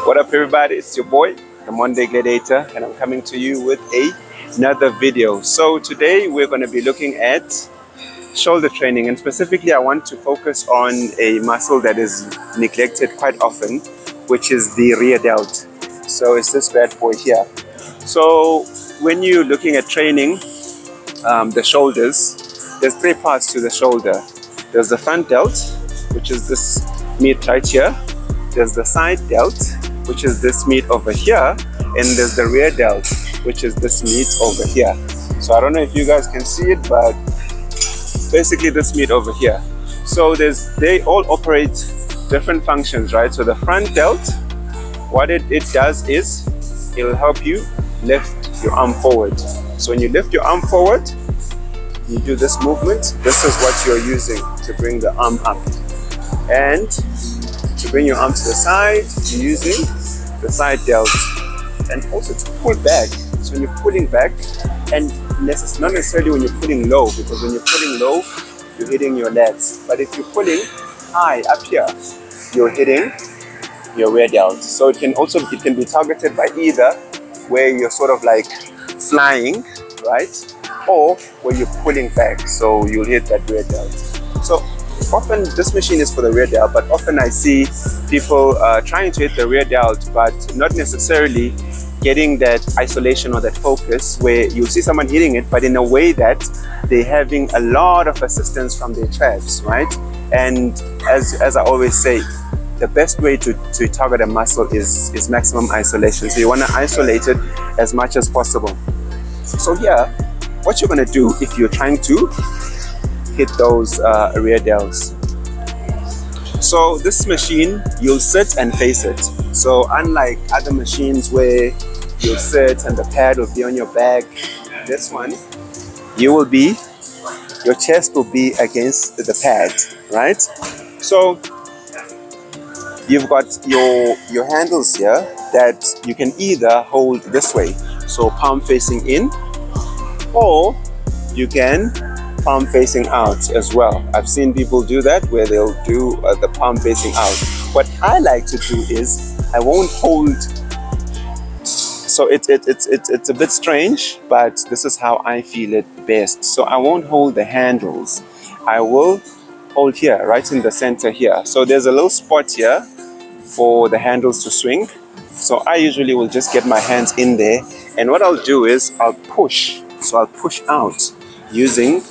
What up everybody, it's your boy, the Monday Gladiator, and I'm coming to you with another video. So today we're going to be looking at shoulder training, and specifically I want to focus on a muscle that is neglected quite often, which is the rear delt. So it's this bad boy here. So when you're looking at training the shoulders, there's three parts to the shoulder. There's the front delt, which is this meat right here. There's the side delt, which is this meat over here. And there's the rear delt, which is this meat over here. So I don't know if you guys can see it, but basically this meat over here. So they all operate different functions, right? So the front delt, what it does is it'll help you lift your arm forward. So when you lift your arm forward, you do this movement. This is what you're using to bring the arm up. And to bring your arm to the side, you're using the side delt. And also to pull back. So when you're pulling back, and not necessarily when you're pulling low, because when you're pulling low, you're hitting your lats. But if you're pulling high up here, you're hitting your rear delt. So it can be targeted by either where you're sort of like flying, right? Or where you're pulling back, so you'll hit that rear delt. So often this machine is for the rear delt, but often I see people trying to hit the rear delt, but not necessarily getting that isolation or that focus, where you'll see someone hitting it, but in a way that they're having a lot of assistance from their traps, right? And as I always say, the best way to target a muscle is maximum isolation. So you want to isolate it as much as possible. So here, what you're going to do if you're trying to hit those rear delts. So this machine, you'll sit and face it. So unlike other machines where you'll sit and the pad will be on your back, this one, your chest will be against the pad, right? So you've got your handles here that you can either hold this way, so palm facing in, or you can palm facing out as well. I've seen people do that, where they'll do the palm facing out. What I like to do is I won't hold. So it's a bit strange, but this is how I feel it best. So I won't hold the handles. I will hold here, right in the center here. So there's a little spot here for the handles to swing. So I usually will just get my hands in there, and what I'll do is I'll push. So I'll push out using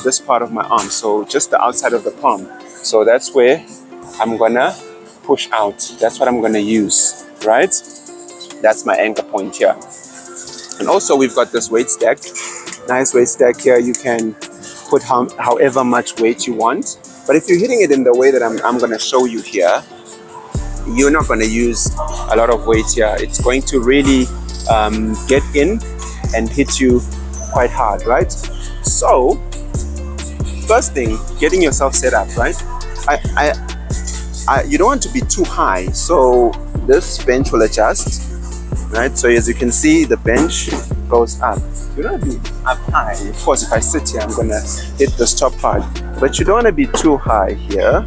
this part of my arm, so just the outside of the palm. So that's where I'm gonna push out. That's what I'm gonna use, right? That's my anchor point here. And also we've got this weight stack, nice weight stack here. You can put however much weight you want, but if you're hitting it in the way that I'm gonna show you here, you're not gonna use a lot of weight here. It's going to really get in and hit you quite hard, right? So first thing, getting yourself set up, right? You don't want to be too high, so this bench will adjust, right? So as you can see, the bench goes up. You don't want to be up high. Of course, if I sit here, I'm gonna hit this top part, but you don't want to be too high here.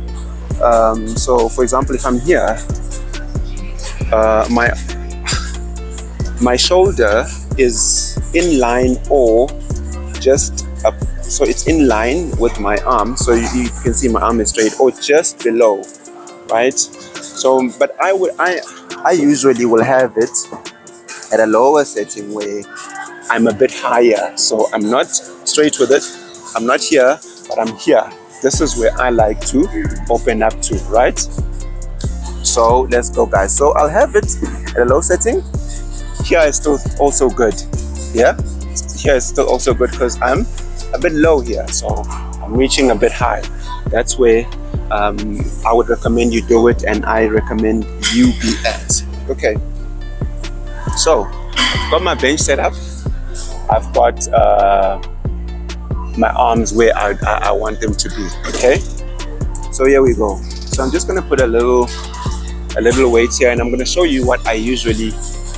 So for example, if I'm here, my shoulder is in line or just up, so it's in line with my arm, so you can see my arm is straight, or just below, right? So but I usually will have it at a lower setting where I'm a bit higher, so I'm not straight with it, I'm not here, but I'm here. This is where I like to open up to, right? So let's go, guys. So I'll have it at a low setting. Here is still also good. Yeah, here is still also good because I'm a bit low here, so I'm reaching a bit high. That's where I would recommend you do it, and I recommend you be at. Okay, so I've got my bench set up. I've got my arms where I want them to be. Okay, so here we go. So I'm just gonna put a little weight here, and I'm gonna show you what I usually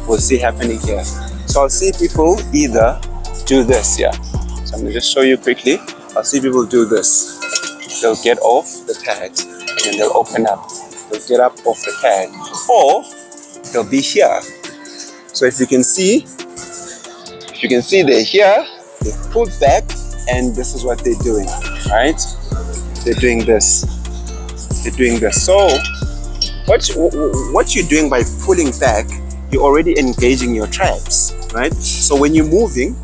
will see happening here. So I'll see people either do this here. So I'm gonna just show you quickly. I'll see people do this. They'll get off the pad and then they'll open up. they'll get up off the pad, or they'll be here. So if you can see they're here, they've pulled back, and this is what they're doing, right? They're doing this. So what you're doing by pulling back, you're already engaging your traps, right? So when you're moving,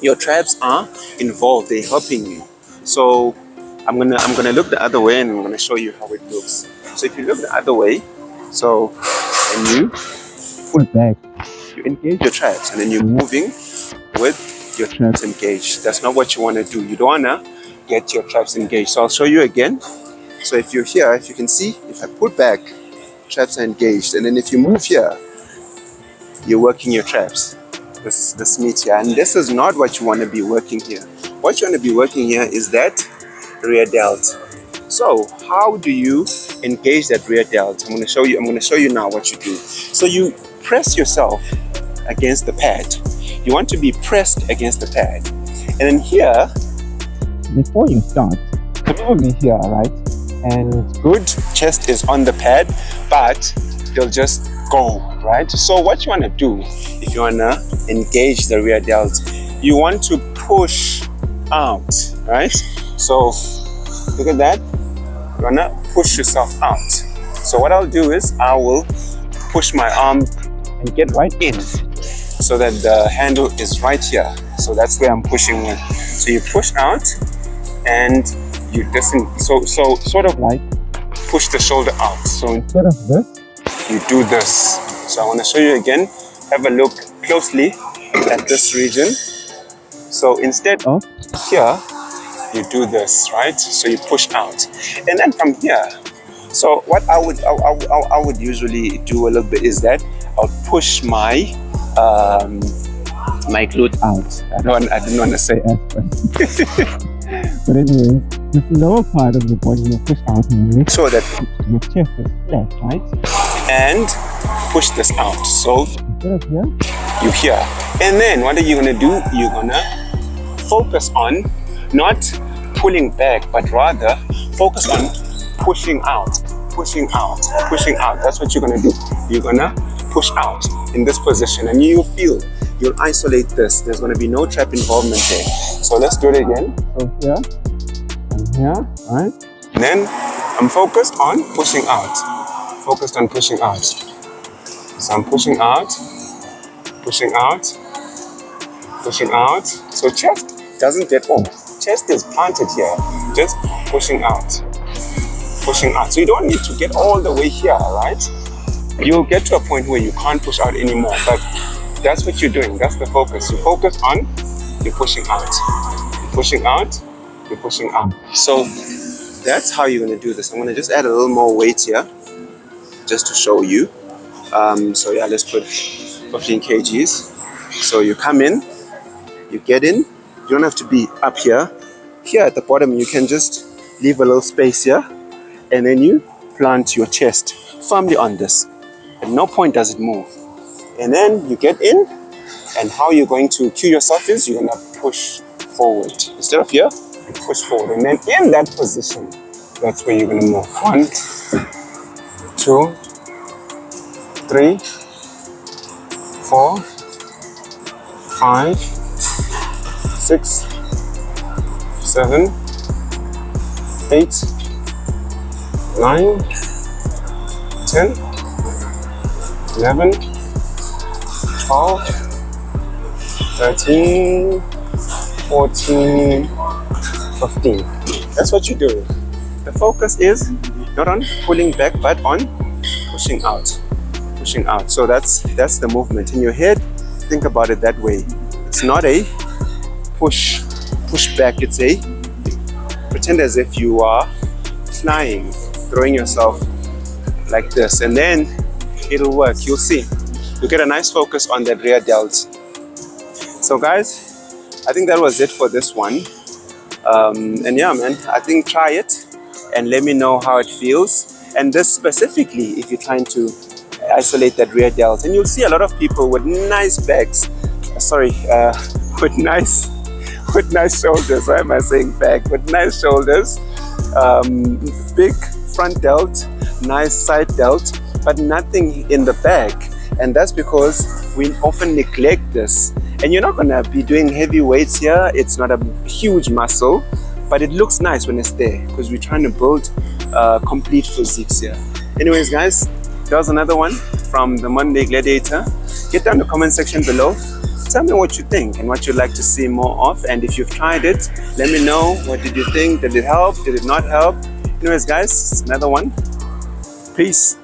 your traps are involved, they're helping you. So I'm gonna look the other way, and I'm gonna show you how it looks. So if you look the other way, so when you pull back, you engage your traps, and then you're moving with your traps engaged. That's not what you want to do. You don't want to get your traps engaged. So I'll show you again. So if you're here, if you can see, if I pull back, traps are engaged, and then if you move here, you're working your traps. This meat here, and this is not what you want to be working here. What you want to be working here is that rear delt. So how do you engage that rear delt? I'm going to show you now what you do. So you press yourself against the pad. You want to be pressed against the pad, and then here, before you start, come over here, right? And good, chest is on the pad, but you'll just go, right? So what you want to do, if you want to engage the rear delt, you want to push out, right? So look at that. You want to push yourself out. So what I'll do is I will push my arm and get right in, so that the handle is right here. So that's where I'm pushing with. So you push out, and you so sort of like push the shoulder out. So instead of this, you do this. So I want to show you again. Have a look closely at this region. So instead of here, you do this, right? So you push out, and then from here. So what I would usually do a little bit is that I'll push my my glute out. I didn't want to say that, but anyway, this lower part of the body will push out and make sure that your chest is flat, right? And push this out. So instead of here, you here. And then what are you gonna do? You're gonna focus on not pulling back, but rather focus on pushing out, pushing out, pushing out. That's what you're gonna do. You're gonna push out in this position, and you'll isolate this. There's gonna be no trap involvement there. So let's do it again. So here and here, right? And then I'm focused on pushing out. Focused on pushing out. So I'm pushing out, pushing out, pushing out. So chest doesn't get off. Chest is planted here. Just pushing out. Pushing out. So you don't need to get all the way here, right? You'll get to a point where you can't push out anymore, but that's what you're doing. That's the focus. You focus on, you're pushing out. You're pushing out, you're pushing out. So that's how you're going to do this. I'm going to just add a little more weight here, just to show you. So yeah, let's put 15 kgs. So you come in, you get in. You don't have to be up here. Here at the bottom, you can just leave a little space here, and then you plant your chest firmly on this. At no point does it move. And then you get in, and how you're going to cue yourself is you're going to push forward. Instead of here, you push forward. And then in that position, that's where you're going to move. 1, 2, 3, 4, 5, 6, 7, 8, 9, 10, 11, 12, 13, 14, 15. That's what you do. The focus is not on pulling back, but on pushing out. Pushing out. So that's the movement. In your head, think about it that way. It's not a push back. It's a pretend as if you are flying, throwing yourself like this, and then it'll work. You'll see. You'll get a nice focus on that rear delt. So guys, I think that was it for this one. And yeah, man, I think try it and let me know how it feels. And this specifically, if you're trying to isolate that rear delt, and you'll see a lot of people with nice backs. With nice shoulders. Why am I saying back? With nice shoulders, big front delt, nice side delt, but nothing in the back. And that's because we often neglect this. And you're not gonna be doing heavy weights here. It's not a huge muscle, but it looks nice when it's there because we're trying to build complete physiques here. Anyways, guys, that was another one from the Monday Gladiator. Get down in the comment section below. Tell me what you think and what you'd like to see more of. And if you've tried it, let me know. What did you think? Did it help? Did it not help? Anyways, guys, it's another one. Peace.